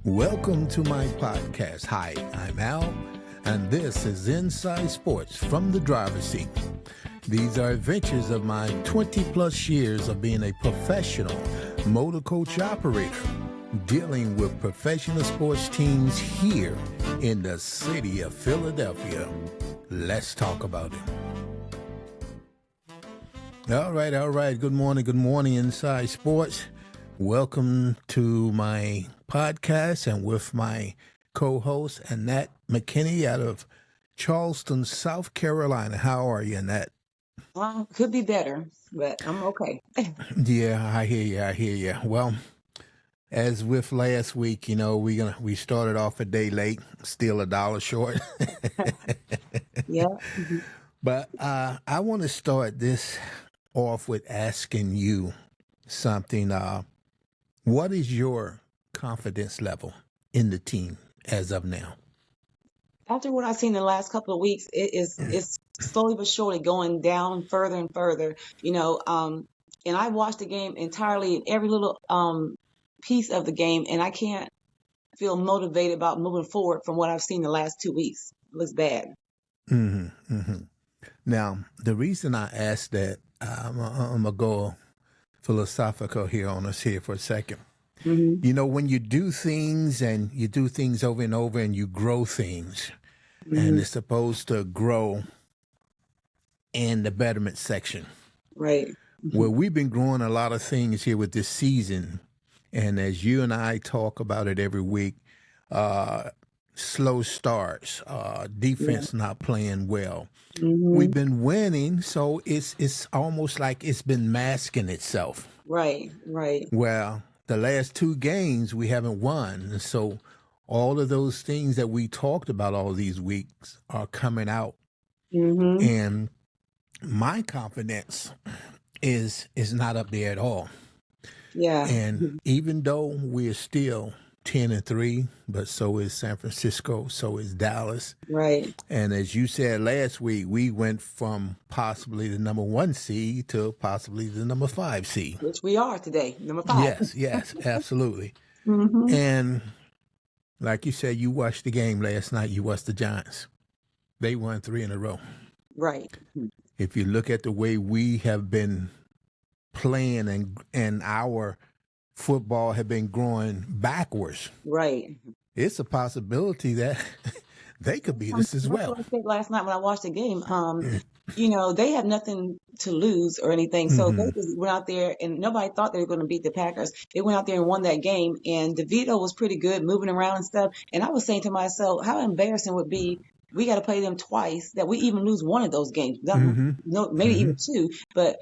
Welcome to my podcast. Hi, I'm Al, and this is Inside Sports from the driver's seat. These are adventures of my 20-plus years of being a professional motor coach operator, dealing with professional sports teams here in the city of Philadelphia. Let's talk about it. All right. Good morning, Inside Sports. Welcome to my podcast and with my co-host, Annette McKinney out of Charleston, South Carolina. How are you, Annette? Could be better, but I'm okay. Yeah, I hear you. Well, as with last week, we started off a day late, still $1 short. Yeah. But I want to start this off with asking you something. What is your confidence level in the team as of now? After what I've seen in the last couple of weeks, it's slowly but surely going down further and further. And I watched the game entirely in every little piece of the game, and I can't feel motivated about moving forward from what I've seen the last 2 weeks. It looks bad. Now, the reason I asked that, I'm going to go philosophical here on us here for a second. When you do things and you do things over and over and you grow things, and it's supposed to grow in the betterment section. Right. Well, we've been growing a lot of things here with this season. And as you and I talk about it every week, slow starts, defense not playing well. We've been winning, so it's almost like it's been masking itself. Right. Well, the last 2 games we haven't won, and so all of those things that we talked about all these weeks are coming out. And my confidence is not up there at all. Yeah. And even though we're still 10-3, but so is San Francisco, so is Dallas. Right. And as you said last week, we went from possibly the number 1 seed to possibly the number 5 seed. Which we are today, number 5. Yes, absolutely. And like you said, you watched the game last night. You watched the Giants. They won 3 in a row. Right. If you look at the way we have been playing and our football have been growing backwards. Right. It's a possibility that they could beat us as well. Like I said last night when I watched the game, they have nothing to lose or anything. So they just went out there, and nobody thought they were going to beat the Packers. They went out there and won that game, and DeVito was pretty good, moving around and stuff. And I was saying to myself, how embarrassing would it be, we got to play them twice, that we even lose one of those games. Maybe even 2. But,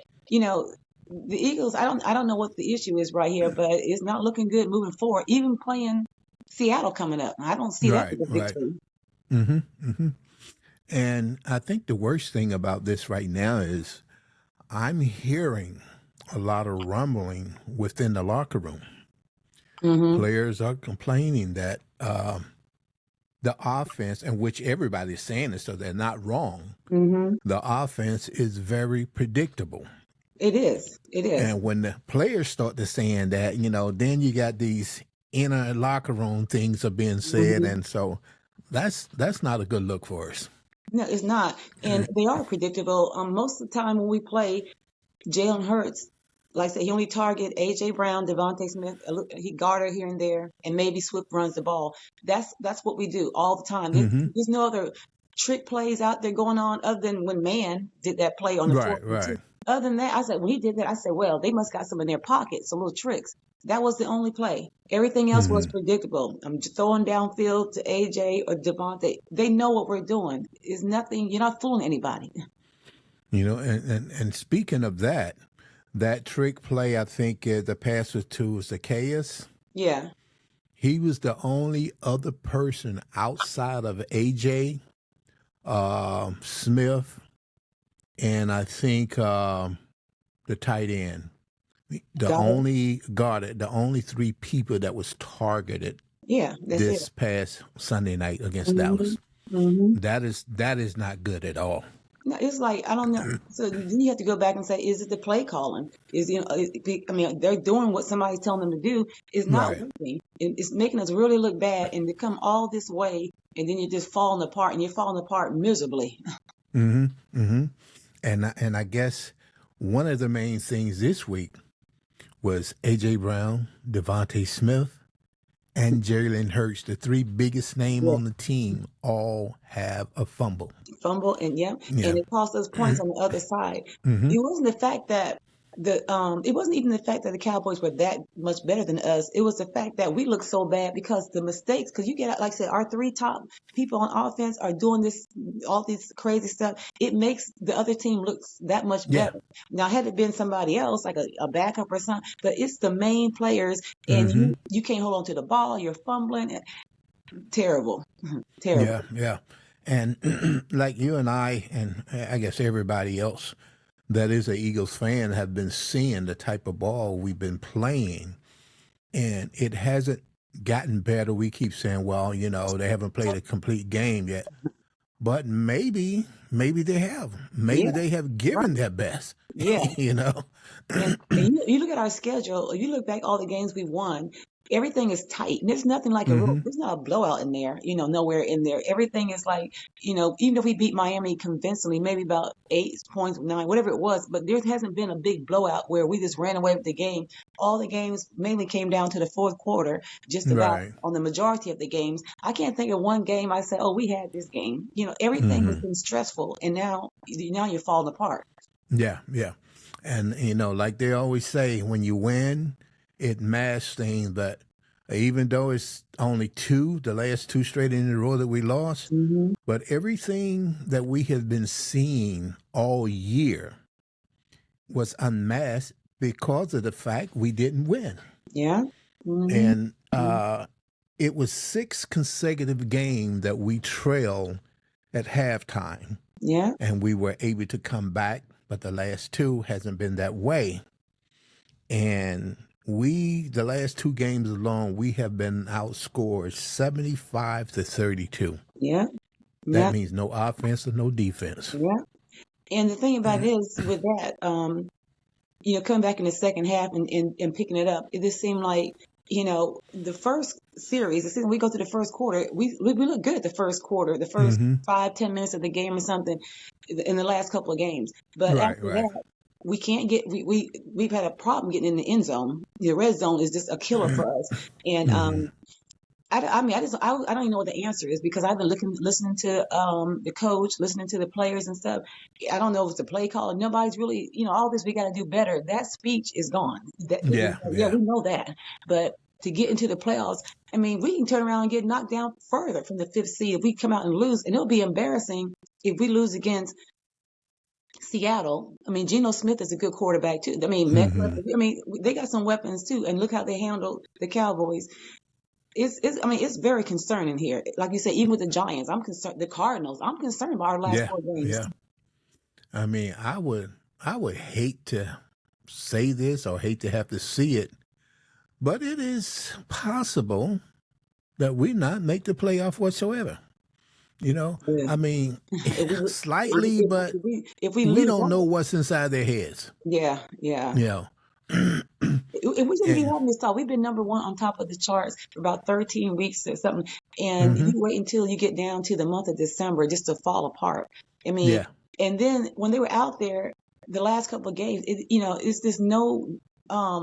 the Eagles, I don't know what the issue is right here, but it's not looking good moving forward. Even playing Seattle coming up, I don't see that as a victory. And I think the worst thing about this right now is I'm hearing a lot of rumbling within the locker room. Players are complaining that the offense, and which everybody's saying it, so they're not wrong. The offense is very predictable. It is. And when the players start to saying that, then you got these inner locker room things are being said. And so that's not a good look for us. No, it's not. And they are predictable. Most of the time when we play, Jalen Hurts, like I said, he only target A.J. Brown, Devontae Smith, he guarded here and there, and maybe Swift runs the ball. That's what we do all the time. There's no other trick plays out there going on other than when Man did that play on the fourth. Right. Other than that, I said, when he did that, I said, well, they must got some in their pocket, some little tricks. That was the only play. Everything else was predictable. I'm just throwing downfield to AJ or Devontae. They know what we're doing. It's nothing. You're not fooling anybody. And speaking of that trick play, I think the pass was to Zacchaeus. Yeah. He was the only other person outside of AJ, Smith, and I think the tight end. The only 3 people that was targeted this past Sunday night against Dallas. That is not good at all. No, it's like I don't know. So then you have to go back and say, is it the play calling? I mean, they're doing what somebody's telling them to do. It's not Right. working. It's making us really look bad, and to come all this way, and then you're just falling apart, and you're falling apart miserably. Mm-hmm. Mm-hmm. And I guess one of the main things this week was A.J. Brown, Devontae Smith, and Jalen Hurts, the three biggest name Yeah. on the team, all have a fumble. Fumble and yeah, Yeah. and it cost us points on the other side. Mm-hmm. It wasn't the fact that it wasn't even the fact that the Cowboys were that much better than us. It was the fact that we looked so bad because the mistakes. Because you get, like I said, our three top people on offense are doing this, all this crazy stuff. It makes the other team look that much Yeah. better. Now, had it been somebody else, like a backup or something, but it's the main players, and Mm-hmm. you can't hold on to the ball. You're fumbling. Terrible, Yeah. terrible. Yeah. And like you and and I guess everybody else that is a Eagles fan, have been seeing the type of ball we've been playing, and it hasn't gotten better. We keep saying, well, they haven't played a complete game yet. But maybe they have. Maybe Yeah, they have right. given their best. Yeah. you know. And you look at our schedule, you look back all the games we won, everything is tight. And there's nothing like hmm there's not a blowout in there, nowhere in there. Everything is like, even if we beat Miami convincingly, maybe about 8 points, 9, whatever it was, but there hasn't been a big blowout where we just ran away with the game. All the games mainly came down to the fourth quarter, just about Right. on the majority of the games. I can't think of one game I said, oh, we had this game. Everything has hmm been stressful, and now you're falling apart. Yeah. Yeah. And like they always say, when you win, it masks things. But even though it's only the last two straight in a row that we lost, Hmm. but everything that we have been seeing all year was unmasked because of the fact we didn't win. Yeah. Hmm. And it was 6 consecutive games that we trailed at halftime, Yeah. and we were able to come back. But the last two hasn't been that way. And the last two games alone, we have been outscored 75-32. Yeah. That Yeah. means no offense and no defense. Yeah. And the thing about it is with that, coming back in the second half and picking it up, it just seemed like, the first series, the season we go to the first quarter, we look good the first quarter, the first hmm 5-10 minutes of the game or something in the last couple of games. But Right, after right. that, we can't get we've had a problem getting in the end zone. The red zone is just a killer for us. And hmm I mean, I don't even know what the answer is because I've been listening to the coach, listening to the players and stuff. I don't know if it's the play call. Nobody's really, all this we got to do better. That speech is gone. Yeah, Yeah, yeah. we know that. But to get into the playoffs, I mean, we can turn around and get knocked down further from the fifth seed if we come out and lose, and it'll be embarrassing if we lose against Seattle. I mean, Geno Smith is a good quarterback too. I mean, Metcalf. hmm I mean, they got some weapons too, and look how they handled the Cowboys. I mean, it's very concerning here. Like you said, even with the Giants, I'm concerned. The Cardinals, I'm concerned about our last Yeah, 4 games. yeah. I mean, I would hate to say this or hate to have to see it, but it is possible that we not make the playoff whatsoever. Yeah. I mean, If we, slightly, but if we we lose don't know out, what's inside their heads. yeah, yeah. You know, And we shouldn't be and, having this talk. We've been number one on top of the charts for about 13 weeks or something. And hmm you wait until you get down to the month of December just to fall apart. I mean, yeah, and then when they were out there, the last couple of games, it's just no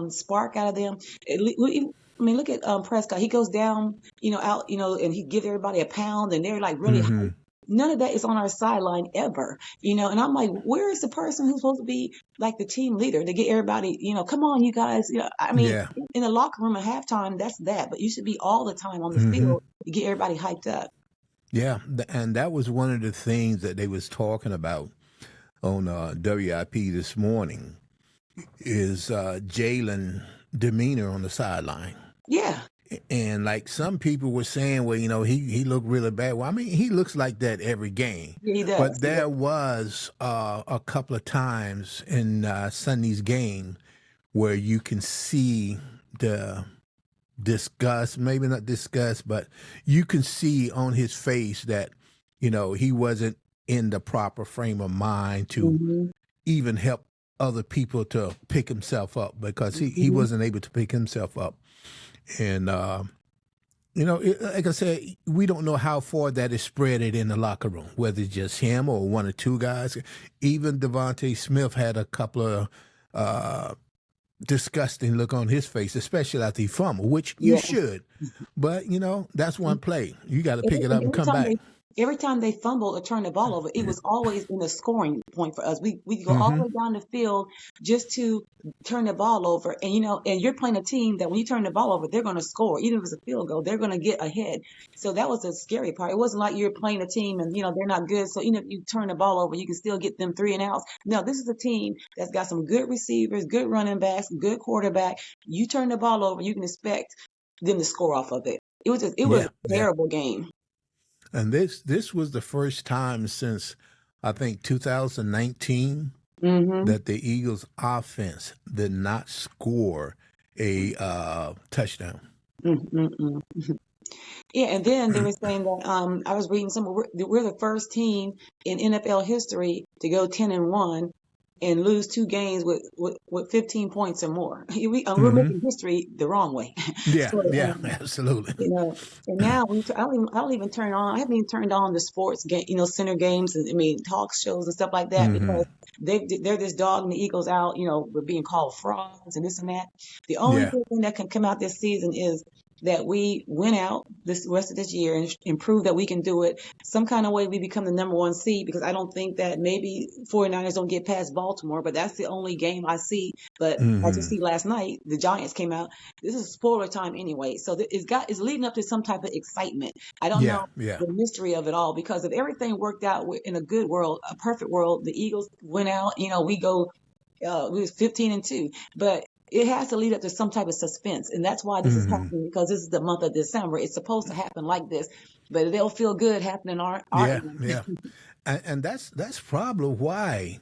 spark out of them. I mean, look at Prescott. He goes down, out, and he gives everybody a pound, and they're like really hmm hyped. None of that is on our sideline ever, and I'm like, where is the person who's supposed to be like the team leader to get everybody, come on, you guys. I mean, yeah, in the locker room at halftime, that's that, but you should be all the time on the hmm field to get everybody hyped up. yeah. And that was one of the things that they was talking about on WIP this morning is Jalen demeanor on the sideline. Yeah, And like some people were saying, well, he looked really bad. Well, I mean, he looks like that every game. yeah, he But does. He does. there was a couple of times in Sunday's game where you can see the disgust, maybe not disgust, but you can see on his face that, he wasn't in the proper frame of mind to Mhm. even help other people to pick himself up, because he Mhm. wasn't able to pick himself up. And, like I said, we don't know how far that is spread it in the locker room, whether it's just him or one or two guys. Even Devontae Smith had a couple of disgusting look on his face, especially after he fumbled, which you Yeah. should. But, that's one play. You got to pick it And up and come back. every time they fumbled or turned the ball over, it was always in a scoring point for us. We go all the Mm-hmm. way down the field just to turn the ball over. And and you're playing a team that when you turn the ball over, they're going to score. Even if it's a field goal, they're going to get ahead. So that was the scary part. It wasn't like you're playing a team and they're not good. So even if you turn the ball over, you can still get them 3 and outs. No, this is a team that's got some good receivers, good running backs, good quarterback. You turn the ball over, you can expect them to score off of it. It was Yeah, a yeah. terrible game. And this was the first time since, I think, 2019 Mm-hmm. that the Eagles offense did not score a touchdown. Mm-mm-mm. Yeah, and then they were saying that I was reading we're the first team in NFL history to go 10-1 and lose 2 games with 15 points or more. We're Hmm. making history the wrong way. Yeah, So yeah, absolutely. and now I don't even turn on. I haven't even turned on the sports game, center games and talk shows and stuff like that Hmm. because they're this dog and the Eagles out. We're being called frauds and this and that. The only Yeah. good thing that can come out this season is that we went out this rest of this year and prove that we can do it. Some kind of way we become the number 1 seed, because I don't think that maybe 49ers don't get past Baltimore, but that's the only game I see. But as you Hmm. see last night, the Giants came out. This is spoiler time anyway. So it's leading up to some type of excitement. I don't Yeah, know yeah. the mystery of it all, because if everything worked out in a good world, a perfect world, the Eagles went out, we was 15-2, but it has to lead up to some type of suspense. And that's why this is Hmm. happening, because this is the month of December. It's supposed to happen like this, but they'll feel good happening our Yeah, end. yeah. And that's probably why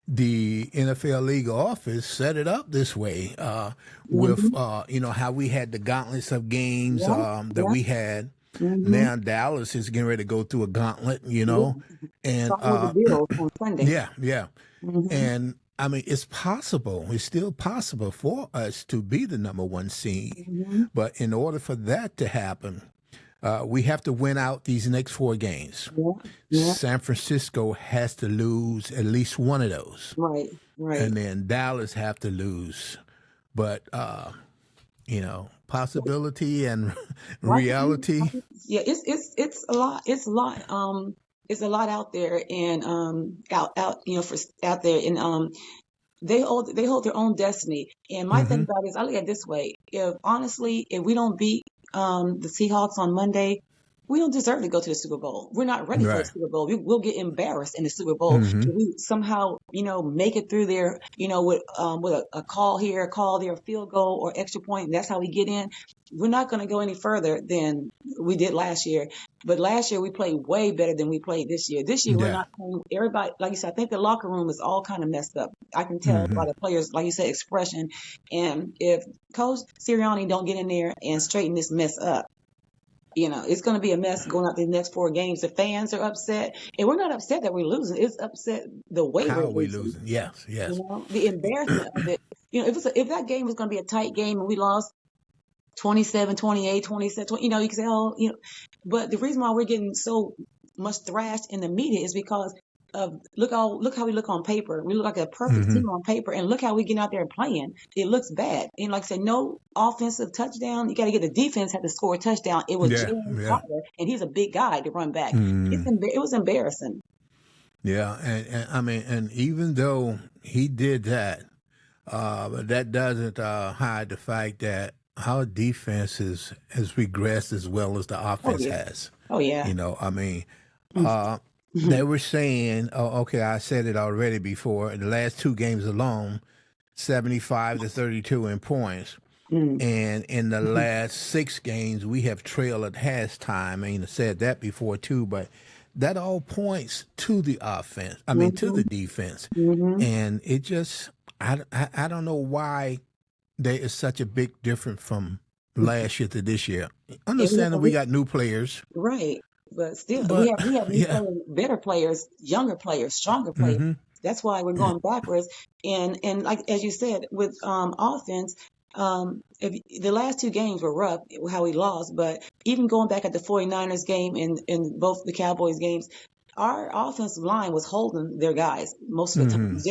the NFL league office set it up this way, with Hmm. how we had the gauntlets of games Yeah, that yeah. we had. Hmm. Now Dallas is getting ready to go through a gauntlet, Yeah. and Starting with the Bills on Sunday. yeah, yeah. Hmm. And I mean, it's possible. It's still possible for us to be the number 1 seed, Hmm. but in order for that to happen, we have to win out these next 4 games. Yeah, yeah. San Francisco has to lose at least one of those, Right, right. and then Dallas have to lose. But possibility and Well, reality. yeah, it's a lot. It's a lot out there, and out for out there, and they hold their own destiny. And my thing Hmm. about it is, I look at it this way: if we don't beat the Seahawks on Monday, we don't deserve to go to the Super Bowl. We're not ready for the Right. Super Bowl. We'll get embarrassed in the Super Bowl Hmm. if we somehow make it through there, with a call here, a call there, a field goal or extra point. And that's how we get in. We're not going to go any further than we did last year. But last year we played way better than we played this year. This year we're Yeah. not playing. Everybody, like you said, I think the locker room is all kind of messed up. I can tell by Hmm. the players, like you said, expression. And if Coach Sirianni don't get in there and straighten this mess up, it's going to be a mess going out the next 4 games. The fans are upset, and we're not upset that we're losing. It's upset the way How we're are we losing. losing? Yes, yes. The embarrassment of it. If that game was going to be a tight game and we lost 27, 28, 27, 20, you can say, oh, but the reason why we're getting so much thrashed in the media is because of look how we look on paper. We look like a perfect Hmm. team on paper, and look how we get out there playing. It looks bad. And like I said, no offensive touchdown. You got to get the defense had to score a touchdown. It was Yeah, Jalen yeah. Carter, and he's a big guy to run back. Mm. It was embarrassing. Yeah, and I mean, and even though he did that, but that doesn't hide the fact that our defense has regressed as well as the Oh offense yeah. has. Oh yeah. I mean, Mm-hmm. they were saying, oh, okay, I said it already before. In the last 2 games alone, 75-32 in points. Mm-hmm. And in the last 6 games, we have trailed at halftime. I mean, I said that before too, but that all points to the offense. I mean, to the defense. Mm-hmm. And it just, I don't know why there is such a big difference from last year to this year. And Understanding we got new players, right. But still, But we have new yeah. players, better players, younger players, stronger players. Mm-hmm. That's why we're going backwards. And like as you said, with offense, if the last two games were rough, how we lost, but even going back at the 49ers game and in both the Cowboys games, our offensive line was holding their guys most of the time. Mm-hmm.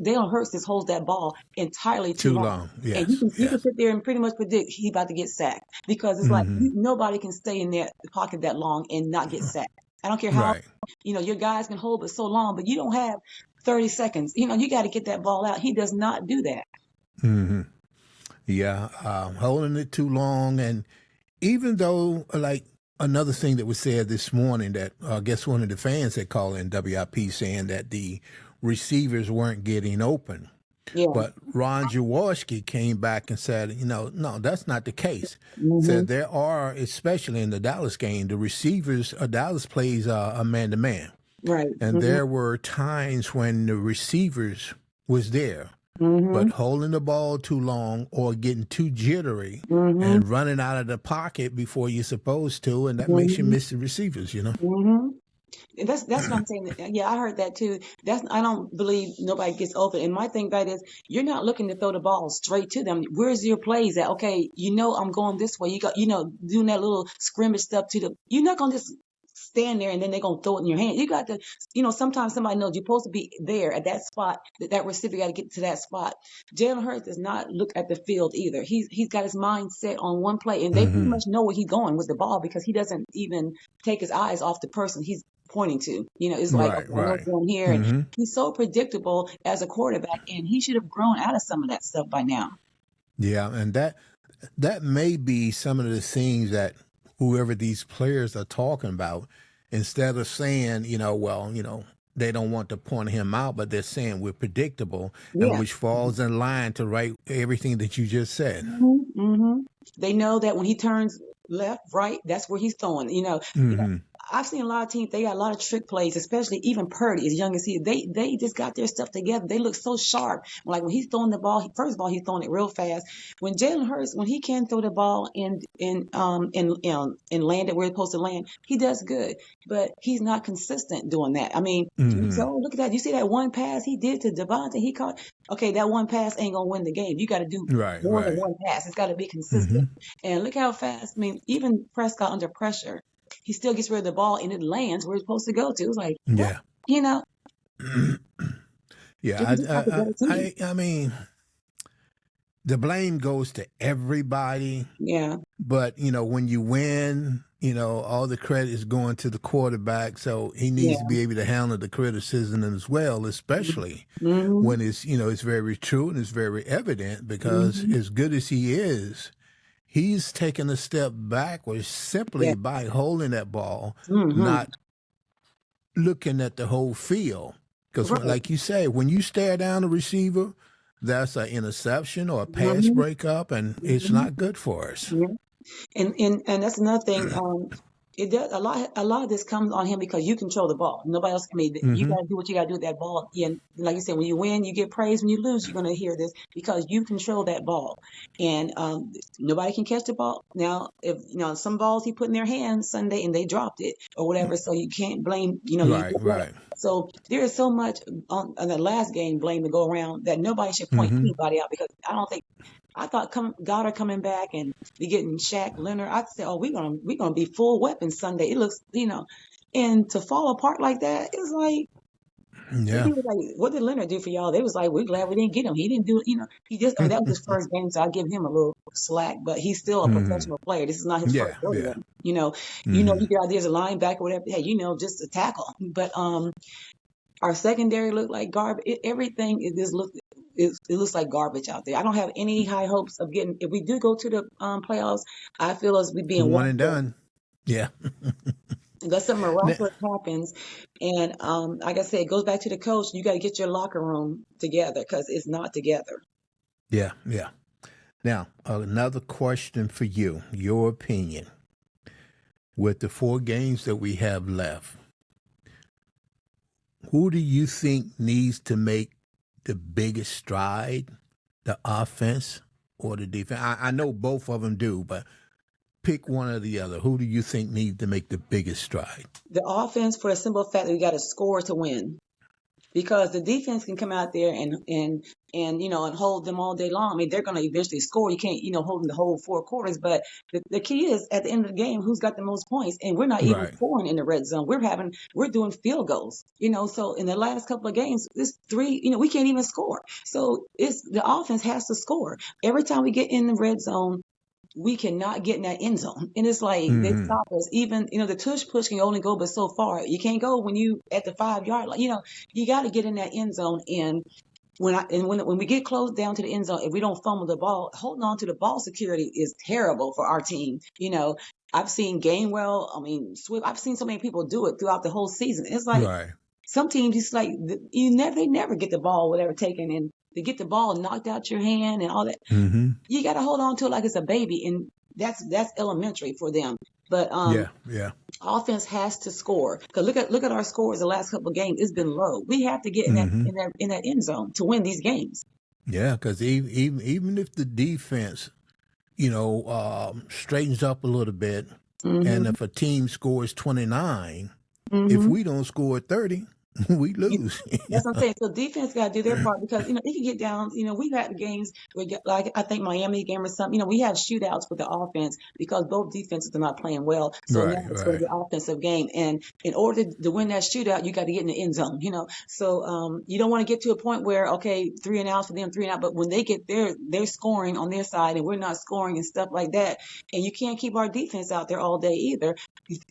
Jalen Hurts just holds that ball entirely too Too long. long. And Yes. you can Yes. sit there and pretty much predict he's about to get sacked because it's like Mm-hmm. nobody can stay in that pocket that long and not get sacked. I don't care how Right. your guys can hold it so long, but you don't have 30 seconds. You got to get that ball out. He does not do that. Mm-hmm. Yeah. Holding it too long. And even though, like, another thing that was said this morning that I guess one of the fans had called in WIP saying that the receivers weren't getting open. Yeah. But Ron Jaworski came back and said, no, that's not the case. Hmm. Said there are, especially in the Dallas game, the receivers, Dallas plays a man-to-man. Right. And Hmm. there were times when the receivers was there, Hmm. but holding the ball too long or getting too jittery Hmm. and running out of the pocket before you're supposed to, and that makes you Hmm. miss the receivers. Hmm. And that's what I'm saying. Yeah, I heard that too. I don't believe nobody gets open. And my thing about it is you're not looking to throw the ball straight to them. Where's your plays at? Okay, I'm going this way. You got doing that little scrimmage stuff to the. You're not gonna just stand there and then they're gonna throw it in your hand. You got to, sometimes somebody knows you're supposed to be there at that spot. That receiver got to get to that spot. Jalen Hurts does not look at the field either. He's got his mind set on one play, and they pretty Mm-hmm. much know where he's going with the ball because he doesn't even take his eyes off the person he's pointing to. It's like, Right, okay, I know right. it's going here. And Mm-hmm. he's so predictable as a quarterback, and he should have grown out of some of that stuff by now. Yeah, and that may be some of the things that whoever these players are talking about, instead of saying, they don't want to point him out, but they're saying we're predictable, and Yeah. which falls in line to right everything that you just said. Hmm. Hmm. They know that when he turns left, right, that's where he's throwing. Mm-hmm. I've seen a lot of teams. They got a lot of trick plays, especially even Purdy, as young as he is. They just got their stuff together. They look so sharp. Like when he's throwing the ball, first of all, he's throwing it real fast. When Jalen Hurts, when he can throw the ball and land it where it's supposed to land, he does good. But he's not consistent doing that. I mean, Mm-hmm. so look at that. You see that one pass he did to Devontae? He caught. Okay, that one pass ain't gonna win the game. You got to do Right, more than right. one pass. It's got to be Mm-hmm. consistent. And look how fast. I mean, even Prescott under pressure, he still gets rid of the ball and it lands where it's supposed to go to. It was like, what? Yeah. You know, Yeah, just like a better team. I mean, the blame goes to everybody, Yeah, but when you win, all the credit is going to the quarterback, so he needs to yeah. be able to handle the criticism as well, especially Mm-hmm. when it's very true and it's very evident because Mm-hmm. as good as he is, he's taken a step backwards Yeah. simply by holding that ball, Mm-hmm. not looking at the whole field. Because, Right. like you say, when you stare down the receiver, that's an interception or a pass Mm-hmm. breakup, and it's Mm-hmm. not good for us. Yeah. And that's another thing. It does a lot of this comes on him because you control the ball. Nobody else. I mean, you Mm-hmm. got to do what you got to do with that ball. And like you said, when you win, you get praise. When you lose, you're going to hear this because you control that ball. And nobody can catch the ball. Now, if some balls he put in their hands Sunday and they dropped it or whatever, so you can't blame. You Right, get that. right. So there is so much on the last game blame to go around that nobody should point Mm-hmm. anybody out because I don't think. I thought Goddard coming back and we getting Shaq Leonard. I'd say, oh, we're gonna be full weapons Sunday. It looks, and to fall apart like that, it's like Yeah. he was like, what did Leonard do for y'all? They was like, we're glad we didn't get him. He didn't do, he just. I mean, that was his first game, so I give him a little slack. But he's still a Mm-hmm. professional player. This is not his first Yeah, rodeo. yeah. You Mm-hmm. get out there as a linebacker, whatever. Hey, just a tackle. But our secondary looked like garbage. Everything it looks like garbage out there. I don't have any high hopes of getting. If we do go to the playoffs, I feel as we being One one and game. done. Yeah. Unless something Now- miraculous happens, and like I said, it goes back to the coach. You got to get your locker room together because it's not together. yeah, yeah. Now, another question for you, your opinion. With the 4 games that we have left, who do you think needs to make the biggest stride, the offense or the defense? I know both of them do, but pick one or the other, who do you think needs to make the biggest stride? The offense, for a simple fact that we got to score to win. Because the defense can come out there and hold them all day long. I mean, they're going to eventually score. You can't hold them the whole 4 quarters. But the key is at the end of the game, who's got the most points? And we're not even Right. scoring in the red zone. We're doing field goals. So in the last couple of games, this 3, we can't even score. So the offense has to score every time we get in the red zone. We cannot get in that end zone. And it's like they stop us. Even, the tush push can only go but so far. You can't go when you at the 5-yard line. You got to get in that end zone. And when we get close down to the end zone, if we don't fumble the ball, holding on to the ball security is terrible for our team. I've seen Gainwell, Swift. I've seen so many people do it throughout the whole season. It's like Right. some teams, it's like they never get the ball, whatever, taken, and they get the ball knocked out your hand and all that. Mm-hmm. You got to hold on to it like it's a baby, and that's elementary for them. But Yeah. offense has to score. Because look at our scores the last couple of games. It's been low. We have to get in that end zone to win these games. Yeah, because even if the defense, straightens up a little bit, and if a team scores 29, if we don't score 30, we lose. That's what I'm saying. So defense got to do their part because, it can get down. We've had games where, like, I think Miami game or something, we have shootouts with the offense because both defenses are not playing well. So now it's going to be an offensive game. And in order to win that shootout, you got to get in the end zone, So you don't want to get to a point where, okay, 3 and outs for them, 3 and out. But when they get there, they're scoring on their side and we're not scoring and stuff like that. And you can't keep our defense out there all day either.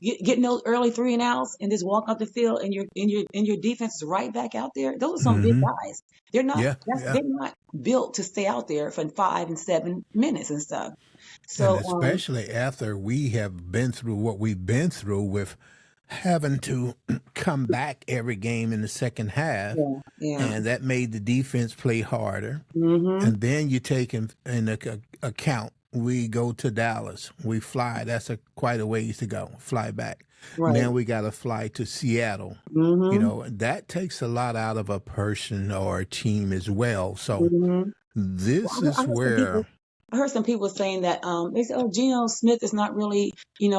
Getting those early 3 and outs and just walk out the field and your defense is right back out there. Those are some big guys. They're not they're not built to stay out there for 5 and 7 minutes and stuff. So and especially after we have been through what we've been through with having to come back every game in the second half, and that made the defense play harder. And then you take in account, we go to Dallas, we fly. That's quite a ways to go. Fly back. Right. Then we got to fly to Seattle. That takes a lot out of a person or a team as well. So this is where I heard some people saying that they said, "Oh, Geno Smith is not really, he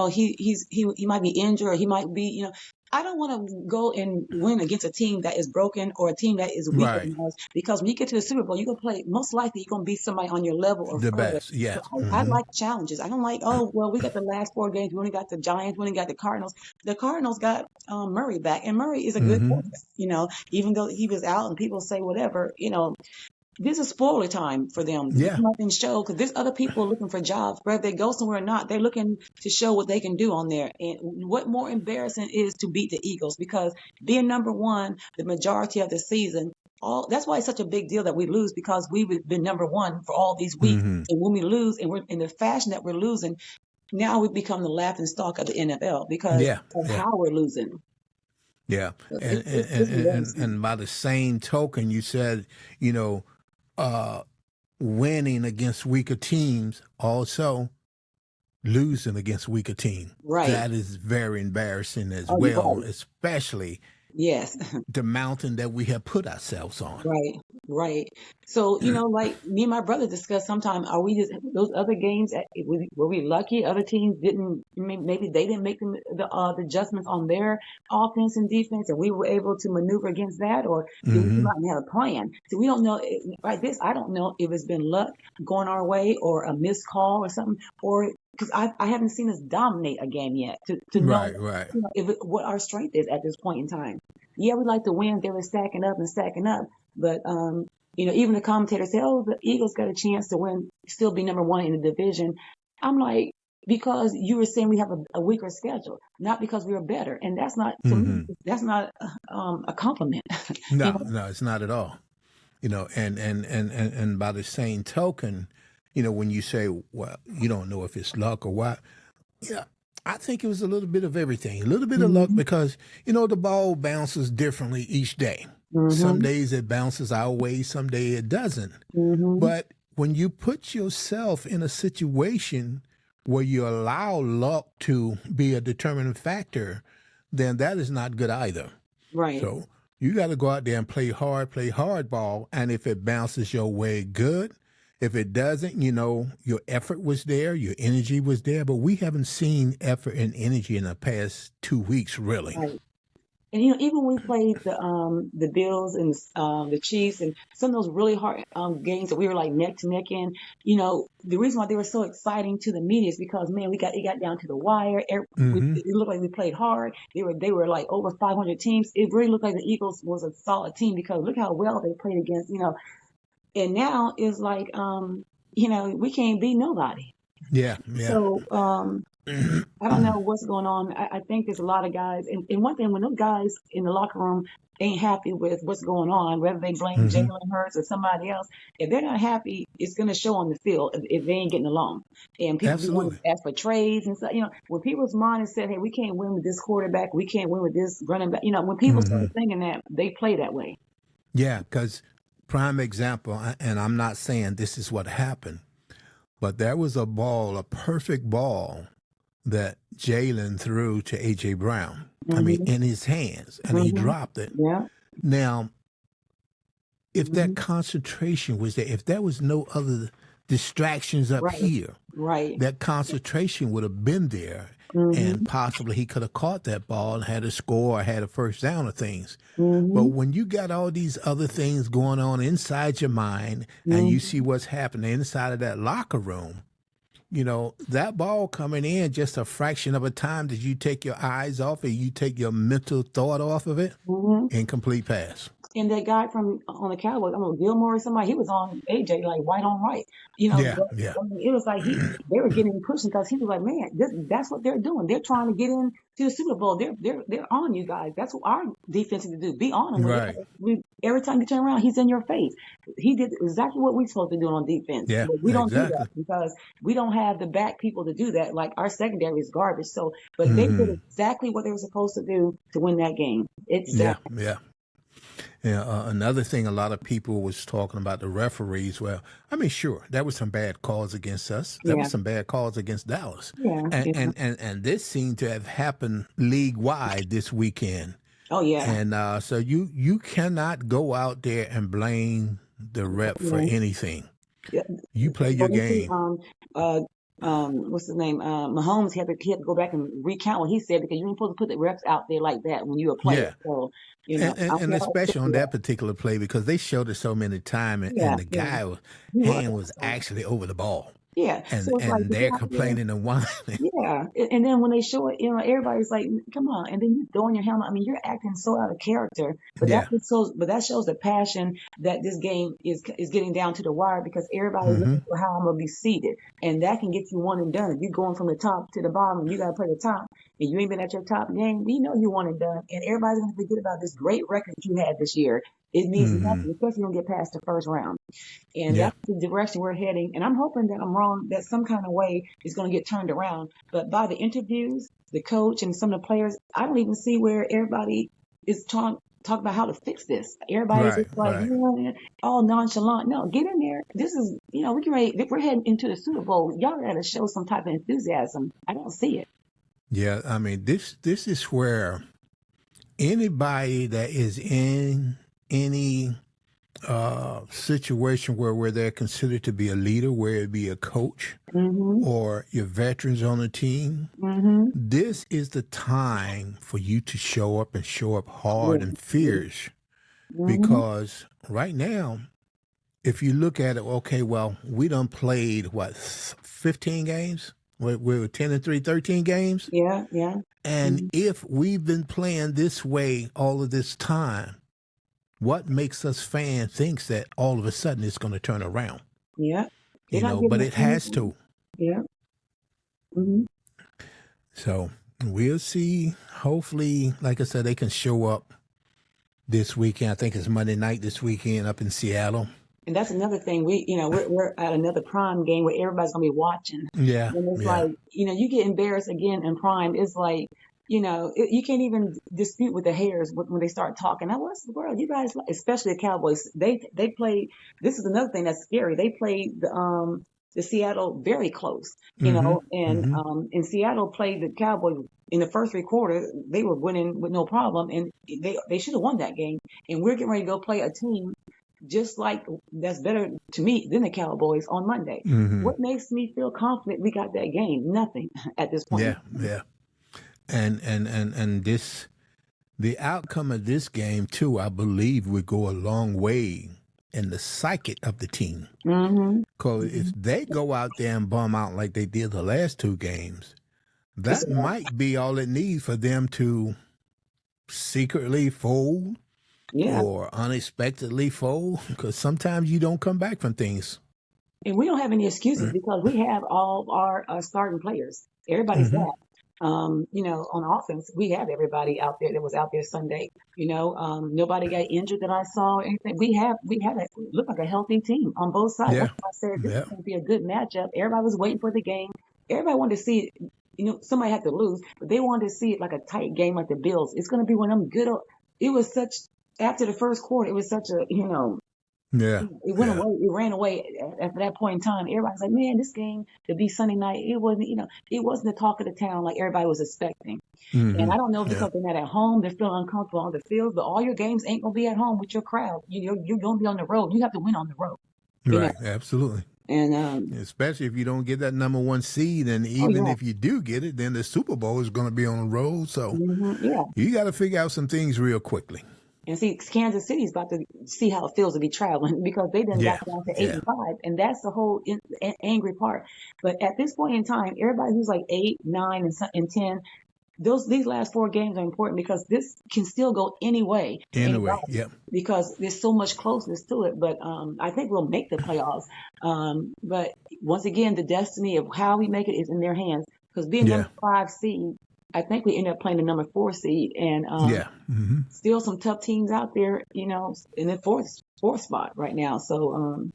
might be injured or he might be, I don't want to go and win against a team that is broken or a team that is weaker than us because when you get to the Super Bowl, you're going to play, most likely you're going to beat somebody on your level or the further. best. Yeah. So I like challenges. I don't like, we got the last 4 games. We only got the Giants. We only got the Cardinals. The Cardinals got Murray back, and Murray is a good player, even though he was out and people say whatever, this is spoiler time for them. Yeah. Nothing show because there's other people looking for jobs, whether they go somewhere or not. They're looking to show what they can do on there. And what more embarrassing is to beat the Eagles because being number 1 the majority of the season. That's why it's such a big deal that we lose because we've been number 1 for all these weeks. And when we lose, and we're in the fashion that we're losing, now we've become the laughing stock of the NFL because of how we're losing. Yeah, So and by the same token, you said, winning against weaker teams, also losing against weaker teams. Right. That is very embarrassing as well, especially the mountain that we have put ourselves on. Right. So, like me and my brother discussed sometime, are we just, those other games, were we lucky? Other teams maybe they didn't make the adjustments on their offense and defense, and we were able to maneuver against that, or did we not have a plan? So we don't know, I don't know if it's been luck going our way or a missed call or something, or because I haven't seen us dominate a game yet to know, what our strength is at this point in time. Yeah, we like to win. They were stacking up, but even the commentators say, "Oh, the Eagles got a chance to win, still be number 1 in the division." I'm like, because you were saying we have a weaker schedule, not because we were better, and that's not to me. That's not a compliment. No, it's not at all. And by the same token, when you say, well, you don't know if it's luck or what, I think it was a little bit of everything. A little bit of luck because, the ball bounces differently each day. Some days it bounces our way, some days it doesn't. But when you put yourself in a situation where you allow luck to be a determining factor, then that is not good either. Right. So you got to go out there and play hard ball. And if it bounces your way, good. If it doesn't, your effort was there, your energy was there, but we haven't seen effort and energy in the past 2 weeks, really. Right. And even when we played the Bills and the Chiefs and some of those really hard games that we were like neck to neck in, the reason why they were so exciting to the media is because man, it got down to the wire. Mm-hmm. It looked like we played hard. They were like over 500 teams. It really looked like the Eagles was a solid team because look how well they played against. And now it's like we can't beat nobody. Yeah. So I don't know what's going on. I think there's a lot of guys, and one thing when those guys in the locker room ain't happy with what's going on, whether they blame Mm-hmm. Jalen Hurts or somebody else, if they're not happy, it's going to show on the field if they ain't getting along. And people be wanting Absolutely. to ask for trades and stuff. When people's mind said, "Hey, we can't win with this quarterback, we can't win with this running back," when people Mm-hmm. start thinking that, they play that way. Yeah, because prime example, and I'm not saying this is what happened, but there was a perfect ball that Jalen threw to A.J. Brown. I mean, Hmm. in his hands, and he Hmm. dropped it. Yeah. Now, if that Hmm. concentration was there, if there was no other distractions up Right. here, Right. that concentration would have been there, Hmm. and possibly he could have caught that ball and had a score or had a first down of things. But Hmm. when you got all these other things going on inside your mind and you Hmm. see what's happening inside of that locker room, that ball coming in just a fraction of a time that you take your eyes off it, you take your mental thought off of it, Hmm. incomplete pass. And that guy from on the Cowboys, I don't know, Gilmore or somebody, he was on AJ like white on white. Yeah, But yeah. I mean, it was like they were getting pushed because he was like, man, that's what they're doing. They're trying to get in to the Super Bowl. They're on you guys. That's what our defense is to do. Be on them. Right. Every time you turn around, he's in your face. He did exactly what we're supposed to do on defense. Yeah, But we don't do that exactly. because we don't have the back people to do that. Like our secondary is garbage. So, but they did Hmm. exactly what they were supposed to do to win that game. Yeah, Exactly. yeah. Yeah, another thing a lot of people was talking about the referees. Well, I mean, sure, there was some bad calls against us. There was Yeah. some bad calls against Dallas, Yeah. and Yeah. and this seemed to have happened league wide this weekend. Oh yeah. And so you cannot go out there and blame the rep for Yeah. anything. Yeah. You play your Well, you see, game. uh, what's his name? Mahomes he had to go back and recount what he said because you ain't supposed to put the refs out there like that when you're a player. Yeah, So, I and feel especially on yeah, that particular play because they showed it so many times, yeah, and the yeah. He was. hand was So, actually over the ball, yeah. and So it's like and to get they're out there. complaining and whining. Yeah, and then when they show it, everybody's like, "Come on!" And then you throwing your helmet. I mean, you're acting so out of character. Yeah. But that shows the passion that this game is getting down to the wire because everybody's Hmm. looking for how I'm gonna be seated, and that can get you one and done. If you're going from the top to the bottom, and you gotta play the top, and you ain't been at your top game, you one and done, and everybody's gonna forget about this great record that you had this year. It means Hmm. nothing, especially when you get past the first round. And Yeah. that's the direction we're heading. And I'm hoping that I'm wrong, that some kind of way is going to get turned around. But by the interviews, the coach and some of the players, I don't even see where everybody is talk about how to fix this. Everybody's Right. just like, Right. all nonchalant. No, get in there. This is, we're heading into the Super Bowl. Y'all got to show some type of enthusiasm. I don't see it. Yeah. I mean, this is where anybody that is in any situation where they're considered to be a leader, where it be a coach Mm-hmm. or your veterans on the team, Mm-hmm. this is the time for you to show up and show up hard Yeah. and fierce. Mm-hmm. Because right now, if you look at it, okay, well, we done played, 15 games? We were 10-3, 13 games? Yeah. Yeah. And Mm-hmm. if we've been playing this way all of this time, what makes us fans thinks that all of a sudden it's going to turn around, Yeah. They're not but giving us it has anything. to. Yeah. Mm-hmm. So we'll see. Hopefully, like I said, they can show up this weekend. I think it's Monday night this weekend up in Seattle. And that's another thing. We're at another prime game where everybody's gonna be watching, Yeah, and it's yeah. like, you get embarrassed again in prime. It's like, you can't even dispute with the haters when they start talking. Now, what's the world? You guys, especially the Cowboys, they played. This is another thing that's scary. They played the Seattle very close, Mm-hmm. and Mm-hmm. Seattle played the Cowboys in the first 3 quarters. They were winning with no problem, and they should have won that game. And we're getting ready to go play a team just like that's better to me than the Cowboys on Monday. Hmm. What makes me feel confident we got that game? Nothing at this point. Yeah, yeah. And this the outcome of this game too, I believe, would go a long way in the psyche of the team. Mm-hmm. Because if Mm-hmm. they go out there and bum out like they did the last two games, It's that might be all it needs for them to secretly fold yeah. or unexpectedly fold. Because sometimes you don't come back from things. And we don't have any excuses because we have all our starting players. Everybody's Mm-hmm. back. On offense, we have everybody out there that was out there Sunday. Nobody got injured that I saw. Anything. We have a look like a healthy team on both sides. Yeah, That's why I said this is yeah, going to be a good matchup. Everybody was waiting for the game. Everybody wanted to see it. Somebody had to lose, but they wanted to see it like a tight game like the Bills. It's going to be one of them good. It was such after the first quarter. It was such a yeah, it went yeah. away. It ran away after that point in time. Everybody's like, man, this game to be Sunday night, it wasn't the talk of the town like everybody was expecting. And Mm-hmm. I don't know if Yeah, because they're not at home, they're feeling uncomfortable on the field, but all your games ain't gonna be at home with your crowd. You're gonna be on the road. You have to win on the road, you know. right. Absolutely. And Especially if you don't get that number one seed, and oh even yeah, if you do get it, then the Super Bowl is going to be on the road. So yeah. you got to figure out some things real quickly. And see, Kansas City's about to see how it feels to be traveling because they done got Yeah, down to eight yeah, and five, and that's the whole angry part. But at this point in time, everybody who's like 8, 9, and 10, these last 4 games are important because this can still go any way for anyway, anybody yeah, because there's so much closeness to it. But I think we'll make the playoffs. But once again, the destiny of how we make it is in their hands because being yeah, number 5 seed, I think we end up playing the number 4 seed, and yeah. Hmm. still some tough teams out there, in the fourth spot right now. So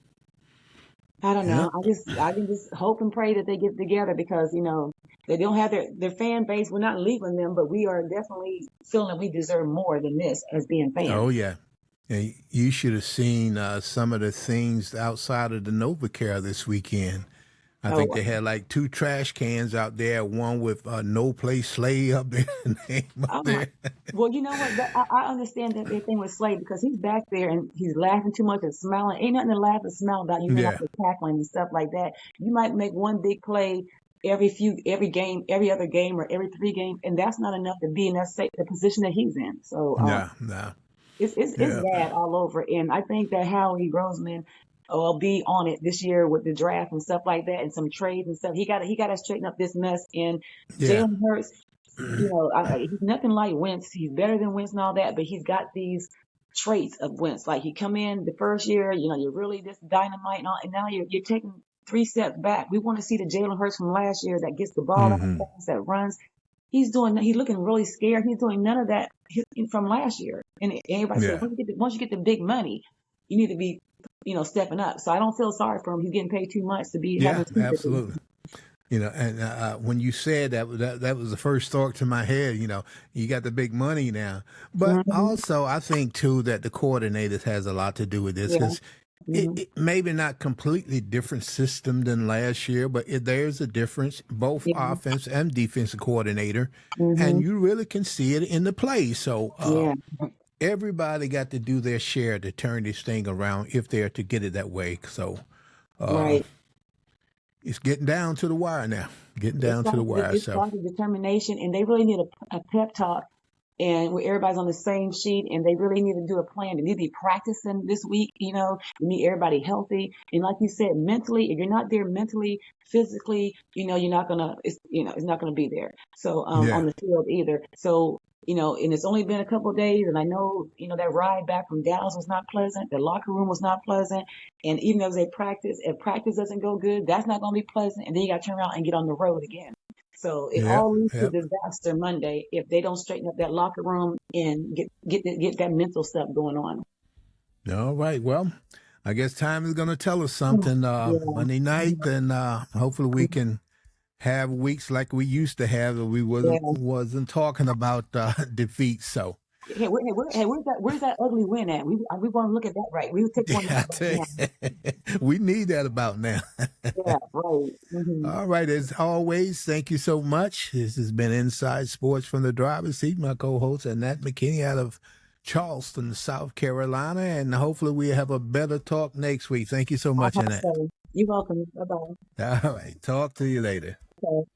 I don't Yeah. know. I can just hope and pray that they get together because they don't have their fan base. We're not leaving them, but we are definitely feeling that we deserve more than this as being fans. Oh, yeah. And you should have seen some of the things outside of the NovaCare this weekend. I think Oh, they had like 2 trash cans out there, one with "No Place Slay" up there, name up I'm like, there. well, you know what? I understand that thing with Slade because he's back there and he's laughing too much and smiling. Ain't nothing to laugh and smile about. You know, like Yeah. the tackling and stuff like that. You might make one big play every game, every other game, or every 3 games, and that's not enough to be in the position that he's in. So No, no. it's Yeah. bad all over. And I think that Howie Roseman will be on it this year with the draft and stuff like that, and some trades and stuff. He got to straighten up this mess. And Yeah. Jalen Hurts, he's nothing like Wentz. He's better than Wentz and all that, but he's got these traits of Wentz. Like he come in the first year, you're really this dynamite and all, and now you're taking 3 steps back. We want to see the Jalen Hurts from last year that gets the ball out Hmm. fast, that runs. He's looking really scared. He's doing none of that from last year. And everybody said, Yeah. once you get the big money, you need to be, stepping up. So I don't feel sorry for him. He's getting paid too much to be Yeah. having sympathy. Absolutely. And when you said that was the first thought to my head. You got the big money now, but Hmm. also I think too that the coordinators has a lot to do with this Yeah. because Hmm. it maybe not completely different system than last year, but there's a difference, both Yeah. offense and defensive coordinator, and Hmm. you really can see it in the play. So Yeah. everybody got to do their share to turn this thing around if they're to get it that way. So uh, Right. it's getting down to the wire now. Getting It's down to the starting, wire. it's So starting determination, and they really need a pep talk, and where everybody's on the same sheet, and they really need to do a plan. They need to be practicing this week. We need everybody healthy, and like you said, mentally, if you're not there mentally, physically, you're not gonna, it's not gonna be there. So yeah. on the field either. So. And it's only been a couple of days, and I know, that ride back from Dallas was not pleasant. The locker room was not pleasant. And even though they practice, if practice doesn't go good, that's not going to be pleasant. And then you got to turn around and get on the road again. So it Yep, all leads to yep. disaster Monday if they don't straighten up that locker room and get that mental stuff going on. All right. Well, I guess time is going to tell us something Yeah. Monday night, and hopefully we can have weeks like we used to have, that we Yeah. wasn't talking about defeat. So Where's that ugly win at? We want to look at that right. We would take one yeah, I right tell now. you, we need that about now. Yeah, right. Hmm. All right. As always, thank you so much. This has been Inside Sports from the Driver's Seat. My co-host Annette McKinney out of Charleston, South Carolina, and hopefully we'll have a better talk next week. Thank you so I much, hope Annette. so. You're welcome. Bye-bye. All right. Talk to you later. Okay.